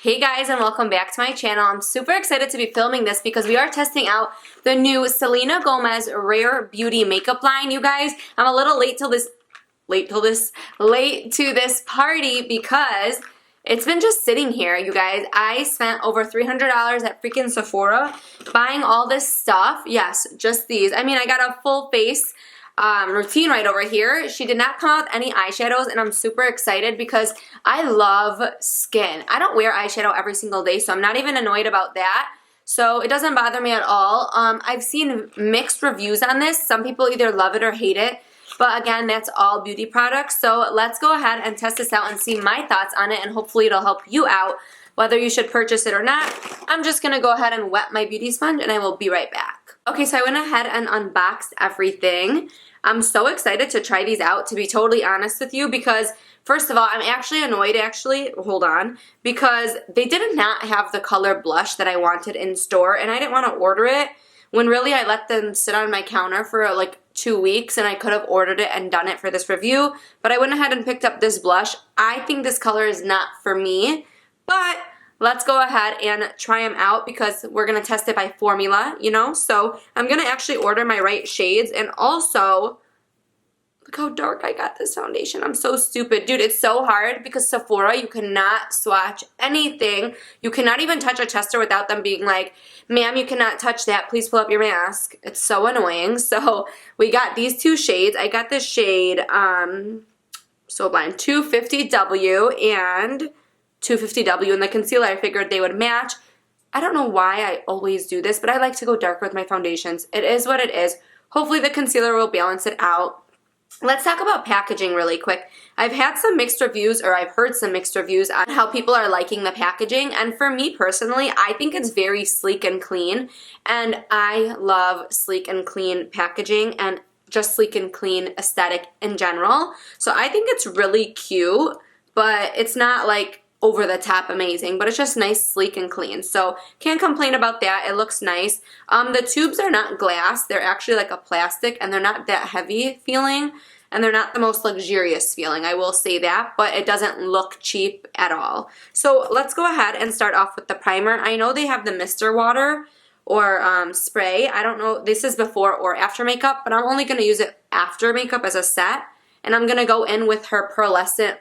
Hey guys, and welcome back to my channel. I'm super excited to be filming this because we are testing out the new Selena Gomez Rare Beauty makeup line, you guys. I'm a little late to this party because it's been just sitting here, you guys. I spent over $300 at freaking Sephora buying all this stuff. Yes, just these. I mean, I got a full face routine right over here. She did not come out with any eyeshadows, and I'm super excited because I love skin. I don't wear eyeshadow every single day, so I'm not even annoyed about that. So it doesn't bother me at all. I've seen mixed reviews on this. Some people either love it or hate it. But again, that's all beauty products. So let's go ahead and test this out and see my thoughts on it, and hopefully it'll help you out whether you should purchase it or not. I'm just going to go ahead and wet my beauty sponge and I will be right back. Okay, so I went ahead and unboxed everything. I'm so excited to try these out, to be totally honest with you, because first of all, I'm actually annoyed because they did not have the color blush that I wanted in store, and I didn't want to order it when really I let them sit on my counter for like 2 weeks, and I could have ordered it and done it for this review, but I went ahead and picked up this blush. I think this color is not for me, but let's go ahead and try them out because we're going to test it by formula, you know? So I'm going to actually order my right shades, and also, look how dark I got this foundation. I'm so stupid. Dude, it's so hard because Sephora, you cannot swatch anything. You cannot even touch a tester without them being like, ma'am, you cannot touch that. Please pull up your mask. It's so annoying. So we got these two shades. I got this shade, so blind, 250W and 250W, and the concealer, I figured they would match. I don't know why I always do this, but I like to go darker with my foundations. It is what it is. Hopefully the concealer will balance it out. Let's talk about packaging really quick. I've had some mixed reviews, or I've heard some mixed reviews on how people are liking the packaging, and for me personally, I think it's very sleek and clean, and I love sleek and clean packaging and just sleek and clean aesthetic in general. So I think it's really cute, but it's not like over the top amazing, but it's just nice, sleek, and clean. So can't complain about that. It looks nice. The tubes are not glass. They're actually like a plastic, and they're not that heavy feeling, and they're not the most luxurious feeling, I will say that, but it doesn't look cheap at all. So let's go ahead and start off with the primer. I know they have the Mr. Water or spray. I don't know, this is before or after makeup, but I'm only going to use it after makeup as a set. And I'm going to go in with her pearlescent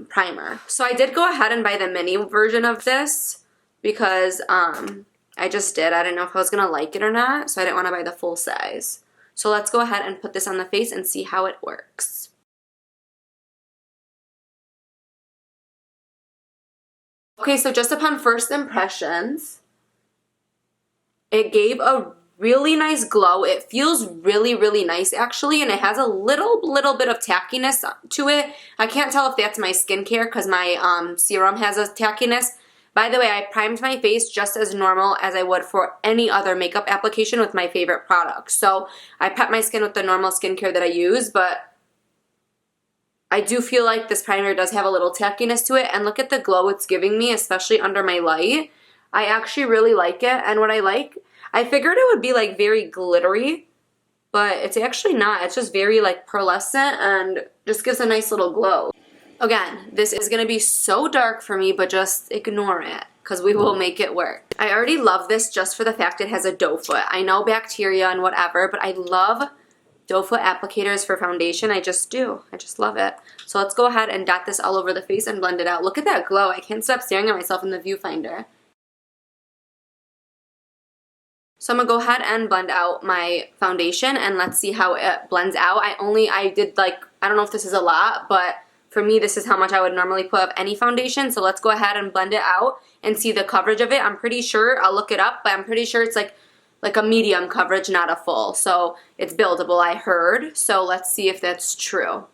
primer. So I did go ahead and buy the mini version of this because I just did. I didn't know if I was going to like it or not, so I didn't want to buy the full size. So let's go ahead and put this on the face and see how it works. Okay, so just upon first impressions, it gave a really nice glow. It feels really, really nice actually, and it has a little bit of tackiness to it. I can't tell if that's my skincare because my serum has a tackiness. By the way, I primed my face just as normal as I would for any other makeup application with my favorite products. So I prep my skin with the normal skincare that I use, but I do feel like this primer does have a little tackiness to it, and look at the glow it's giving me, especially under my light. I actually really like it, and what I figured it would be like very glittery, but it's actually not. It's just very like pearlescent and just gives a nice little glow. Again, this is going to be so dark for me, but just ignore it because we will make it work. I already love this just for the fact it has a doe foot. I know bacteria and whatever, but I love doe foot applicators for foundation. I just do. I just love it. So let's go ahead and dot this all over the face and blend it out. Look at that glow. I can't stop staring at myself in the viewfinder. So I'm going to go ahead and blend out my foundation, and let's see how it blends out. I did like, I don't know if this is a lot, but for me this is how much I would normally put of any foundation. So let's go ahead and blend it out and see the coverage of it. I'm pretty sure, I'll look it up, but I'm pretty sure it's like a medium coverage, not a full. So it's buildable, I heard. So let's see if that's true.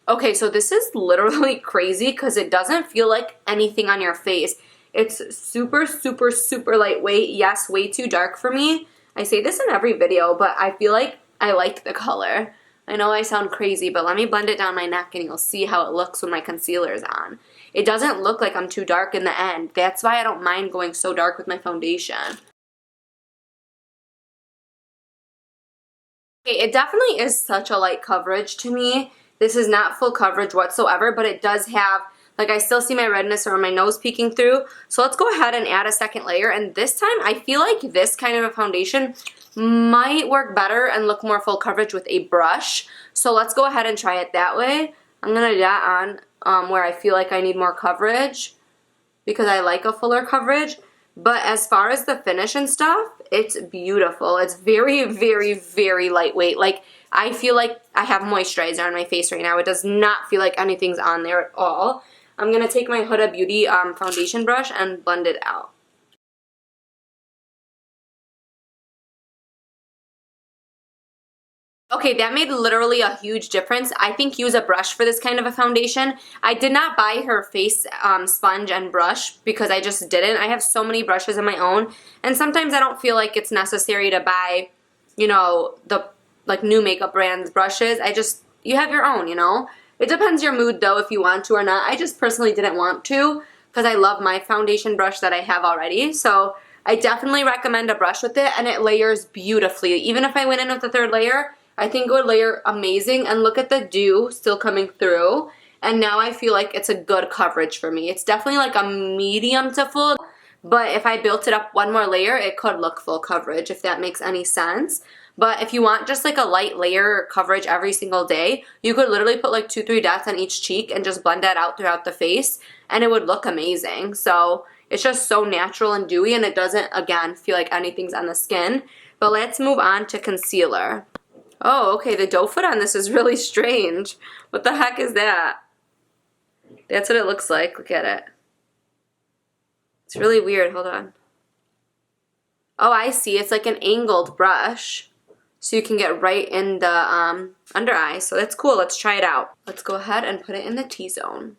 Okay, so this is literally crazy because it doesn't feel like anything on your face. It's super, super, super lightweight. Yes, way too dark for me. I say this in every video, but I feel like I like the color. I know I sound crazy, but let me blend it down my neck and you'll see how it looks when my concealer is on. It doesn't look like I'm too dark in the end. That's why I don't mind going so dark with my foundation. Okay, it definitely is such a light coverage to me. This is not full coverage whatsoever, but it does have, like, I still see my redness around my nose peeking through. So let's go ahead and add a second layer. And this time, I feel like this kind of a foundation might work better and look more full coverage with a brush. So let's go ahead and try it that way. I'm going to dot on where I feel like I need more coverage because I like a fuller coverage. But as far as the finish and stuff, it's beautiful. It's very, very, very lightweight. Like, I feel like I have moisturizer on my face right now. It does not feel like anything's on there at all. I'm going to take my Huda Beauty foundation brush and blend it out. Okay, that made literally a huge difference. I think use a brush for this kind of a foundation. I did not buy her face sponge and brush because I just didn't. I have so many brushes of my own, and sometimes I don't feel like it's necessary to buy, you know, the like new makeup brands brushes. You have your own, you know. It depends your mood though if you want to or not. I just personally didn't want to because I love my foundation brush that I have already. So I definitely recommend a brush with it, and it layers beautifully. Even if I went in with a third layer, I think it would layer amazing. And look at the dew still coming through. And now I feel like it's a good coverage for me. It's definitely like a medium to full. But if I built it up one more layer, it could look full coverage, if that makes any sense. But if you want just like a light layer coverage every single day, you could literally put like 2-3 dots on each cheek and just blend that out throughout the face. And it would look amazing. So it's just so natural and dewy, and it doesn't, again, feel like anything's on the skin. But let's move on to concealer. Oh, okay, the doe foot on this is really strange. What the heck is that? That's what it looks like. Look at it. It's really weird. Hold on. Oh, I see. It's like an angled brush. So you can get right in the under eye. So that's cool. Let's try it out. Let's go ahead and put it in the T-zone.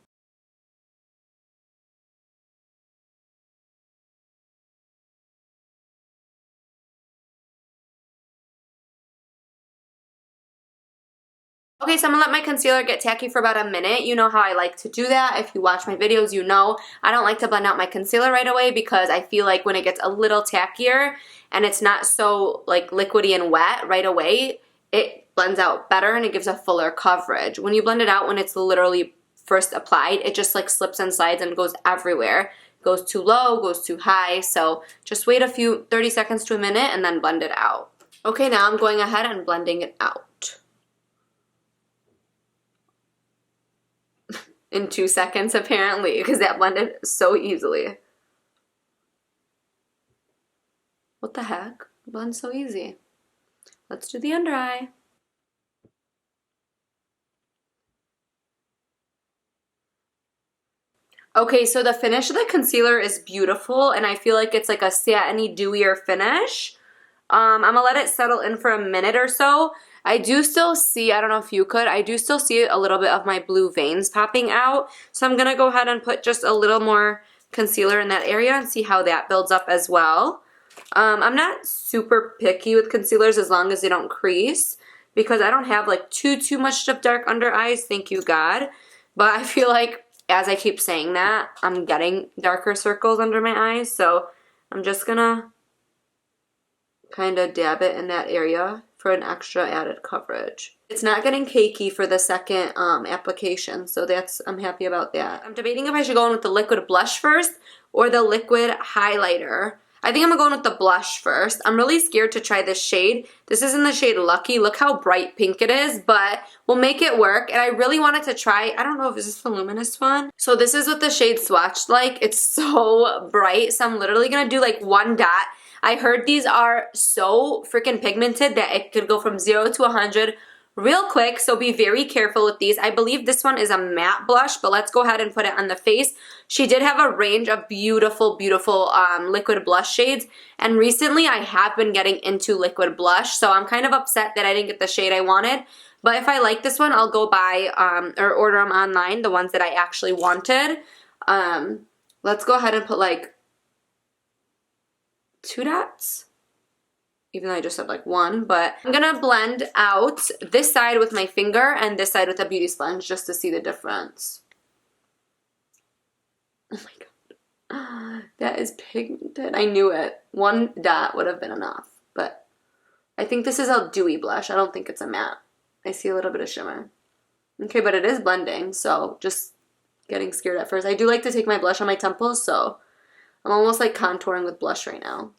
Okay, so I'm going to let my concealer get tacky for about a minute. You know how I like to do that. If you watch my videos, you know I don't like to blend out my concealer right away because I feel like when it gets a little tackier and it's not so like liquidy and wet right away, it blends out better and it gives a fuller coverage. When you blend it out when it's literally first applied, it just like slips and slides and goes everywhere. Goes too low, goes too high. So just wait a few 30 seconds to a minute and then blend it out. Okay, now I'm going ahead and blending it out. In 2 seconds apparently, because that blended so easily. What the heck? Blends so easy. Let's do the under eye. Okay, so the finish of the concealer is beautiful, and I feel like it's like a satiny, dewier finish. I'm gonna let it settle in for a minute or so. I do still see, I don't know if you could, I do still see a little bit of my blue veins popping out. So I'm gonna go ahead and put just a little more concealer in that area and see how that builds up as well. I'm not super picky with concealers as long as they don't crease because I don't have like too much of dark under eyes, thank you God. But I feel like as I keep saying that, I'm getting darker circles under my eyes. So I'm just gonna kind of dab it in that area for an extra added coverage. It's not getting cakey for the second application, so I'm happy about that. I'm debating if I should go in with the liquid blush first or the liquid highlighter. I think I'm gonna go in with the blush first. I'm really scared to try this shade. This is in the shade Lucky. Look how bright pink it is, but we'll make it work. And I really wanted to try, I don't know if this is the Luminous one. So this is what the shade swatched like. It's so bright, so I'm literally gonna do like one dot. I heard these are so freaking pigmented that it could go from 0 to 100 real quick, so be very careful with these. I believe this one is a matte blush, but let's go ahead and put it on the face. She did have a range of beautiful, beautiful liquid blush shades, and recently I have been getting into liquid blush, so I'm kind of upset that I didn't get the shade I wanted. But if I like this one, I'll go buy or order them online, the ones that I actually wanted. Let's go ahead and put like 2 dots. Even though I just have like 1, but I'm gonna blend out this side with my finger and this side with a beauty sponge just to see the difference. Oh my god. That is pigmented. I knew it. 1 dot would have been enough, but I think this is a dewy blush. I don't think it's a matte. I see a little bit of shimmer. Okay, but it is blending, so just getting scared at first. I do like to take my blush on my temples, so I'm almost like contouring with blush right now.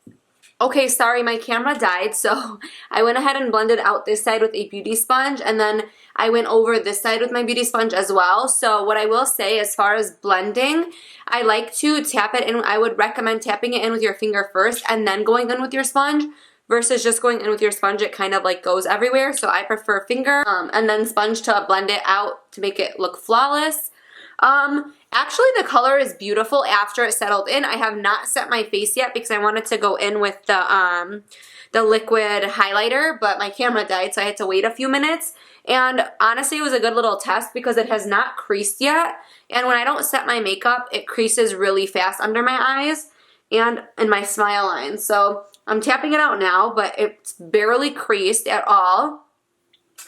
Okay, sorry, my camera died, so I went ahead and blended out this side with a beauty sponge, and then I went over this side with my beauty sponge as well. So what I will say as far as blending, I like to tap it in. I would recommend tapping it in with your finger first and then going in with your sponge versus just going in with your sponge. It kind of like goes everywhere, so I prefer finger and then sponge to blend it out to make it look flawless. Actually the color is beautiful after it settled in. I have not set my face yet because I wanted to go in with the liquid highlighter, but my camera died, so I had to wait a few minutes. And honestly, it was a good little test because it has not creased yet. And when I don't set my makeup, it creases really fast under my eyes and in my smile line. So I'm tapping it out now, but it's barely creased at all.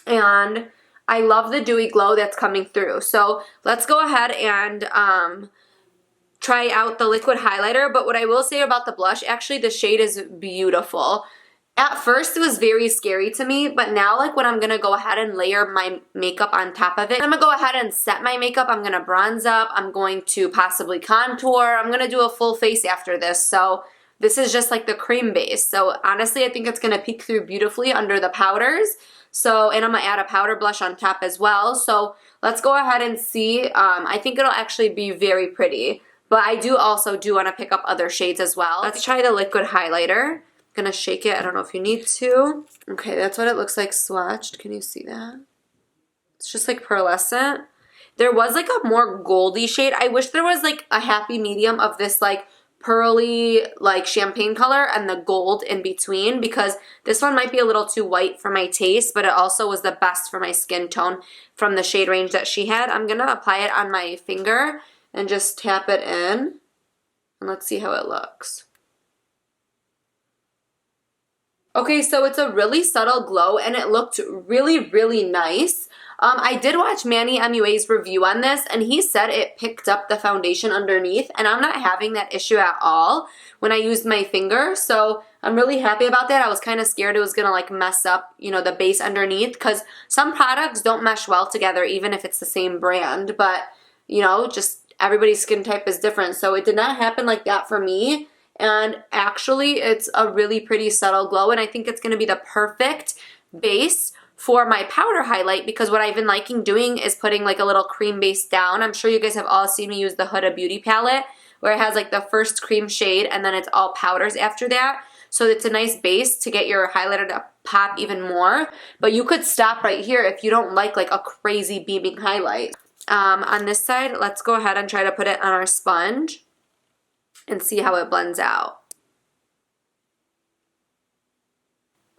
And I love the dewy glow that's coming through. So let's go ahead and try out the liquid highlighter. But what I will say about the blush, actually the shade is beautiful. At first it was very scary to me, but now like when I'm going to go ahead and layer my makeup on top of it, I'm going to go ahead and set my makeup. I'm going to bronze up. I'm going to possibly contour. I'm going to do a full face after this. So this is just like the cream base. So honestly, I think it's going to peek through beautifully under the powders. So, and I'm going to add a powder blush on top as well. So let's go ahead and see. I think it'll actually be very pretty. But I do also want to pick up other shades as well. Let's try the liquid highlighter. I'm going to shake it. I don't know if you need to. Okay, that's what it looks like swatched. Can you see that? It's just like pearlescent. There was like a more goldy shade. I wish there was like a happy medium of this like pearly like champagne color and the gold in between, because this one might be a little too white for my taste, but it also was the best for my skin tone from the shade range that she had. I'm gonna apply it on my finger and just tap it in, and let's see how it looks. Okay, so it's a really subtle glow and it looked really, really nice. I did watch Manny MUA's review on this, and he said it picked up the foundation underneath, and I'm not having that issue at all when I used my finger, so I'm really happy about that. I was kind of scared it was going to like mess up, you know, the base underneath, because some products don't mesh well together even if it's the same brand, but, you know, just everybody's skin type is different, so it did not happen like that for me. And actually, it's a really pretty subtle glow, and I think it's going to be the perfect base for my powder highlight, because what I've been liking doing is putting like a little cream base down. I'm sure you guys have all seen me use the Huda Beauty palette where it has like the first cream shade and then it's all powders after that. So it's a nice base to get your highlighter to pop even more. But you could stop right here if you don't like a crazy beaming highlight. On this side, let's go ahead and try to put it on our sponge and see how it blends out.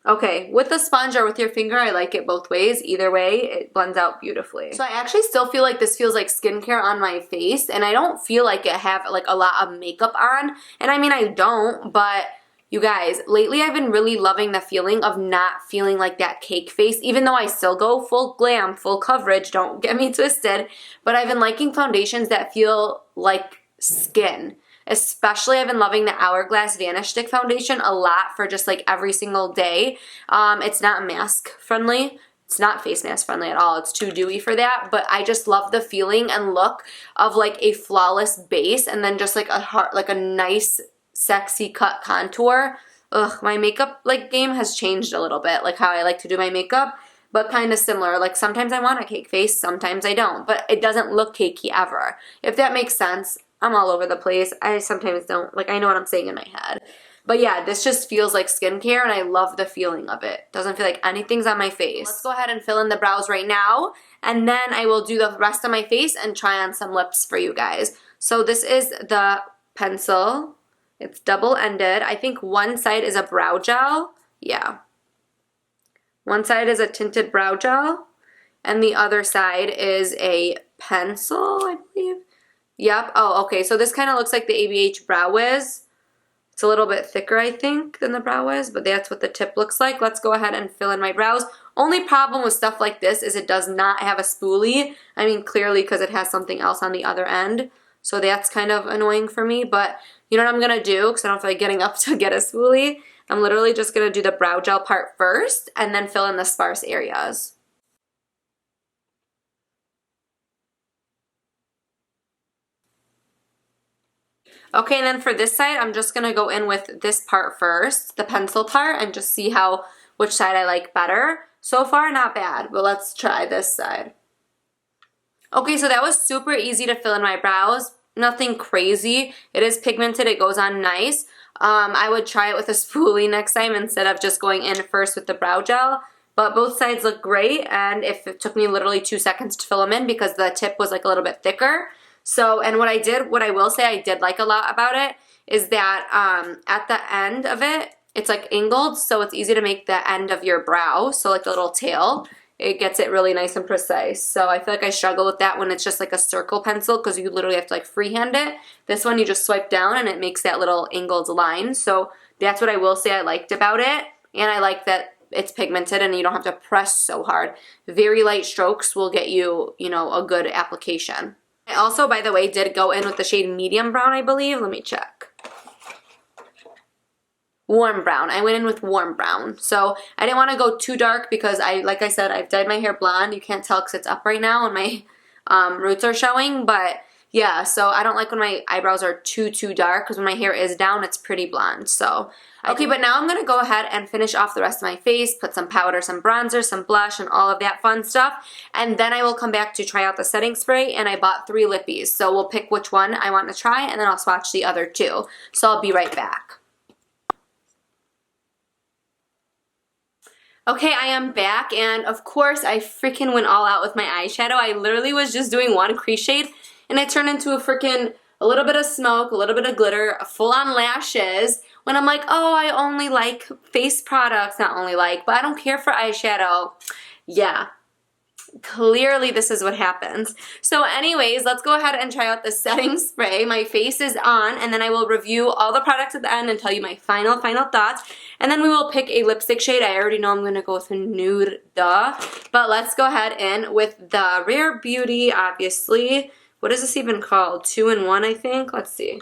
Okay, with the sponge or with your finger, I like it both ways. Either way, it blends out beautifully. So I actually still feel like this feels like skincare on my face, and I don't feel like I have like a lot of makeup on. And I mean, I don't, but you guys, lately I've been really loving the feeling of not feeling like that cake face, even though I still go full glam, full coverage, don't get me twisted, but I've been liking foundations that feel like skin. Especially I've been loving the Hourglass Vanish Stick foundation a lot for just like every single day. It's not mask friendly. It's not face mask friendly at all. It's too dewy for that. But I just love the feeling and look of like a flawless base and then just like a nice sexy cut contour. Ugh, my makeup like game has changed a little bit, like how I like to do my makeup. But kind of similar. Like sometimes I want a cake face, sometimes I don't. But it doesn't look cakey ever. If that makes sense. I'm all over the place. I sometimes don't, like I know what I'm saying in my head. But yeah, this just feels like skincare and I love the feeling of it. Doesn't feel like anything's on my face. Let's go ahead and fill in the brows right now. And then I will do the rest of my face and try on some lips for you guys. So this is the pencil. It's double-ended. I think one side is a brow gel. Yeah. One side is a tinted brow gel. And the other side is a pencil, I believe. Yep. Oh, okay. So this kind of looks like the ABH Brow Wiz. It's a little bit thicker, I think, than the Brow Wiz, but that's what the tip looks like. Let's go ahead and fill in my brows. Only problem with stuff like this is it does not have a spoolie. I mean, clearly because it has something else on the other end. So that's kind of annoying for me. But you know what I'm going to do? Because I don't feel like getting up to get a spoolie. I'm literally just going to do the brow gel part first and then fill in the sparse areas. Okay, and then for this side, I'm just gonna go in with this part first, the pencil part, and just see which side I like better. So far, not bad, but let's try this side. Okay, so that was super easy to fill in my brows. Nothing crazy. It is pigmented, it goes on nice. I would try it with a spoolie next time instead of just going in first with the brow gel. But both sides look great, and if it took me literally 2 seconds to fill them in because the tip was like a little bit thicker. So, and what I will say I did like a lot about it is that at the end of it, it's like angled, so it's easy to make the end of your brow, so like the little tail. It gets it really nice and precise. So I feel like I struggle with that when it's just like a circle pencil because you literally have to like freehand it. This one you just swipe down and it makes that little angled line. So that's what I will say I liked about it. And I like that it's pigmented and you don't have to press so hard. Very light strokes will get you, you know, a good application. I also, by the way, did go in with the shade medium brown, I believe. Let me check. Warm brown. I went in with warm brown. So I didn't want to go too dark because like I said, I've dyed my hair blonde. You can't tell because it's up right now and my roots are showing. But yeah, so I don't like when my eyebrows are too dark because when my hair is down, it's pretty blonde. So, okay, but now I'm going to go ahead and finish off the rest of my face, put some powder, some bronzer, some blush, and all of that fun stuff. And then I will come back to try out the setting spray, and I bought 3 lippies. So we'll pick which one I want to try, and then I'll swatch the other 2. So I'll be right back. Okay, I am back, and of course I freaking went all out with my eyeshadow. I literally was just doing one crease shade, and it turned into a little bit of smoke, a little bit of glitter, full-on lashes, when I'm like, oh, I only like face products, not only like, but I don't care for eyeshadow. Yeah. Clearly this is what happens. So anyways, let's go ahead and try out the setting spray. My face is on, and then I will review all the products at the end and tell you my final thoughts. And then we will pick a lipstick shade. I already know I'm going to go with a nude, duh. But let's go ahead in with the Rare Beauty, obviously. What is this even called? 2-in-1, I think. Let's see.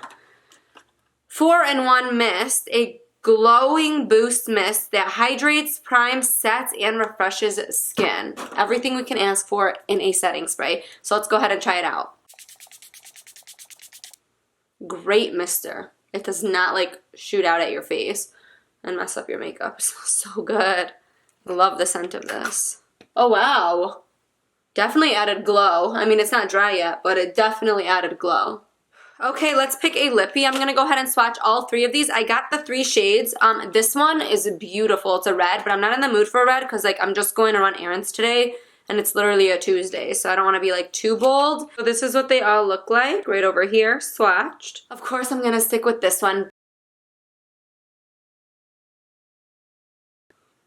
4-in-1 mist, a glowing boost mist that hydrates, primes, sets, and refreshes skin. Everything we can ask for in a setting spray. So let's go ahead and try it out. Great mister. It does not like shoot out at your face and mess up your makeup. It smells so good. I love the scent of this. Oh wow. Definitely added glow. I mean, it's not dry yet, but it definitely added glow. Okay, let's pick a lippy. I'm going to go ahead and swatch all 3 of these. I got the 3 shades. This one is beautiful. It's a red, but I'm not in the mood for a red because like I'm just going to run errands today and it's literally a Tuesday, so I don't want to be like too bold. So this is what they all look like right over here, swatched. Of course, I'm going to stick with this one.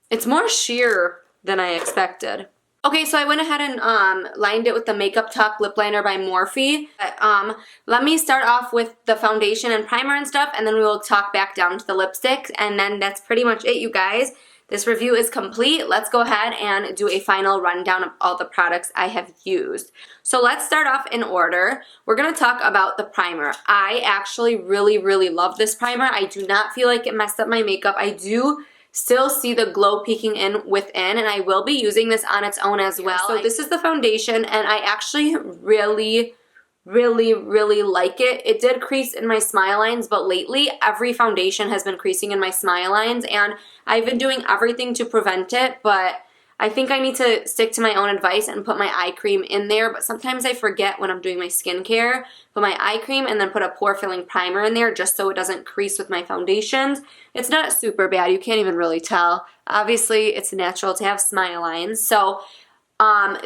It's more sheer than I expected. Okay, so I went ahead and lined it with the Makeup Talk lip liner by Morphe. But, let me start off with the foundation and primer and stuff, and then we will talk back down to the lipstick, and then that's pretty much it, you guys. This review is complete. Let's go ahead and do a final rundown of all the products I have used. So let's start off in order. We're going to talk about the primer. I actually really love this primer. I do not feel like it messed up my makeup. I do still see the glow peeking in within, and I will be using this on its own as well. So this is the foundation, and I actually really like it. It did crease in my smile lines, but lately every foundation has been creasing in my smile lines, and I've been doing everything to prevent it, but I think I need to stick to my own advice and put my eye cream in there, but sometimes I forget when I'm doing my skincare, put my eye cream and then put a pore filling primer in there just so it doesn't crease with my foundations. It's not super bad. You can't even really tell. Obviously, it's natural to have smile lines. So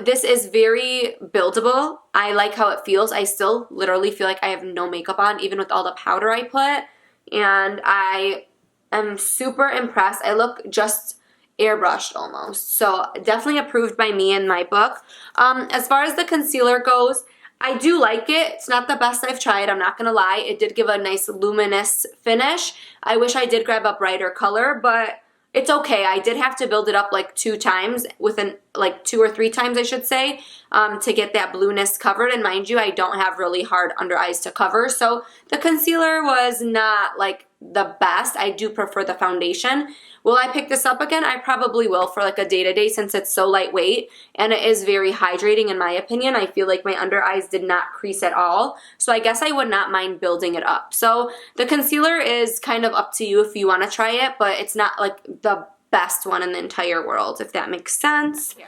this is very buildable. I like how it feels. I still literally feel like I have no makeup on, even with all the powder I put, and I am super impressed. I look just airbrushed almost. So definitely approved by me in my book. As far as the concealer goes, I do like it. It's not the best I've tried, I'm not going to lie. It did give a nice luminous finish. I wish I did grab a brighter color, but it's okay. I did have to build it up like 2 times, like 2 or 3 times I should say, to get that blueness covered. And mind you, I don't have really hard under eyes to cover, so the concealer was not like the best. I do prefer the foundation. Will I pick this up again? I probably will for like a day-to-day since it's so lightweight and it is very hydrating in my opinion. I feel like my under eyes did not crease at all, so I guess I would not mind building it up. So the concealer is kind of up to you if you want to try it, but it's not like the best one in the entire world, if that makes sense. Yeah.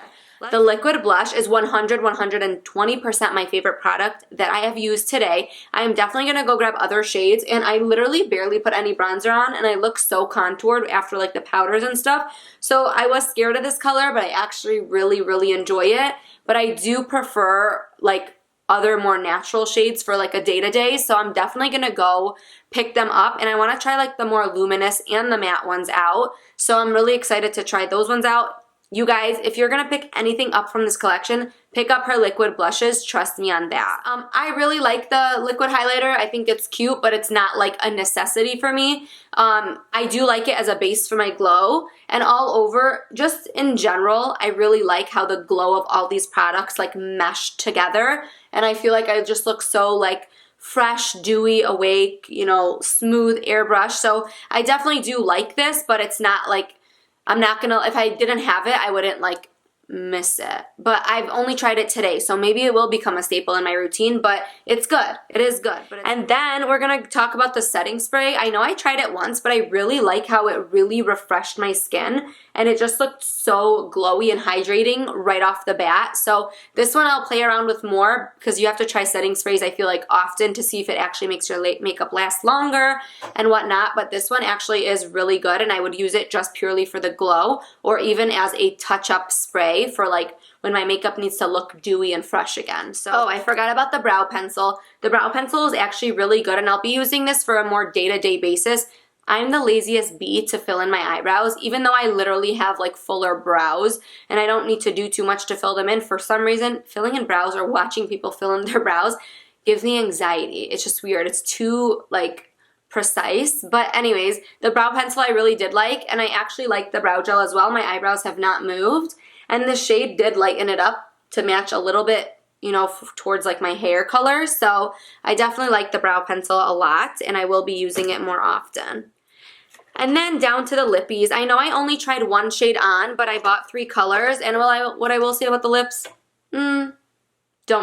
The liquid blush is 120% my favorite product that I have used today. I am definitely going to go grab other shades, and I literally barely put any bronzer on, and I look so contoured after like the powders and stuff. So I was scared of this color, but I actually really enjoy it. But I do prefer like other more natural shades for like a day-to-day, so I'm definitely going to go pick them up, and I want to try like the more luminous and the matte ones out. So I'm really excited to try those ones out. You guys, if you're going to pick anything up from this collection, pick up her liquid blushes. Trust me on that. I really like the liquid highlighter. I think it's cute, but it's not like a necessity for me. I do like it as a base for my glow. And all over, just in general, I really like how the glow of all these products like mesh together. And I feel like I just look so like fresh, dewy, awake, you know, smooth airbrush. So I definitely do like this, but it's not like, I'm not gonna, if I didn't have it, I wouldn't like miss it. But I've only tried it today, so maybe it will become a staple in my routine, but it's good. It is good. And then we're gonna talk about the setting spray. I know I tried it once, but I really like how it really refreshed my skin, and it just looked so glowy and hydrating right off the bat. So this one I'll play around with more because you have to try setting sprays, I feel like, often to see if it actually makes your makeup last longer and whatnot. But this one actually is really good, and I would use it just purely for the glow or even as a touch-up spray for like when my makeup needs to look dewy and fresh again. So, oh, I forgot about the brow pencil. The brow pencil is actually really good, and I'll be using this for a more day-to-day basis. I'm the laziest bee to fill in my eyebrows, even though I literally have like fuller brows and I don't need to do too much to fill them in. For some reason, filling in brows or watching people fill in their brows gives me anxiety. It's just weird. It's too like precise. But anyways, the brow pencil I really did like, and I actually like the brow gel as well. My eyebrows have not moved, and the shade did lighten it up to match a little bit, you know, towards like my hair color. So I definitely like the brow pencil a lot, and I will be using it more often. And then down to the lippies. I know I only tried one shade on, but I bought 3 colors. And what I will say about the lips, don't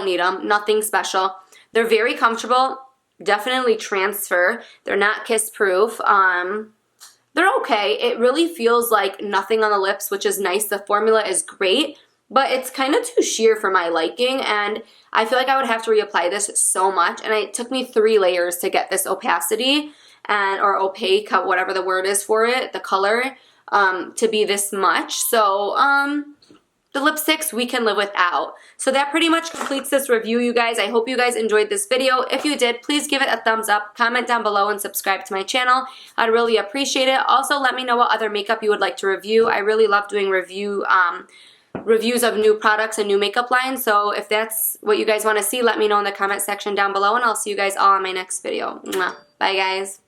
need them. Nothing special. They're very comfortable. Definitely transfer. They're not kiss proof. They're okay. It really feels like nothing on the lips, which is nice. The formula is great, but it's kind of too sheer for my liking, and I feel like I would have to reapply this so much, and it took me 3 layers to get this opacity or opaque, whatever the word is for it, the color, to be this much. So the lipsticks we can live without. So that pretty much completes this review, you guys. I hope you guys enjoyed this video. If you did, please give it a thumbs up, comment down below, and subscribe to my channel. I'd really appreciate it. Also, let me know what other makeup you would like to review. I really love doing reviews of new products and new makeup lines. So if that's what you guys want to see, let me know in the comment section down below, and I'll see you guys all in my next video. Mwah. Bye, guys.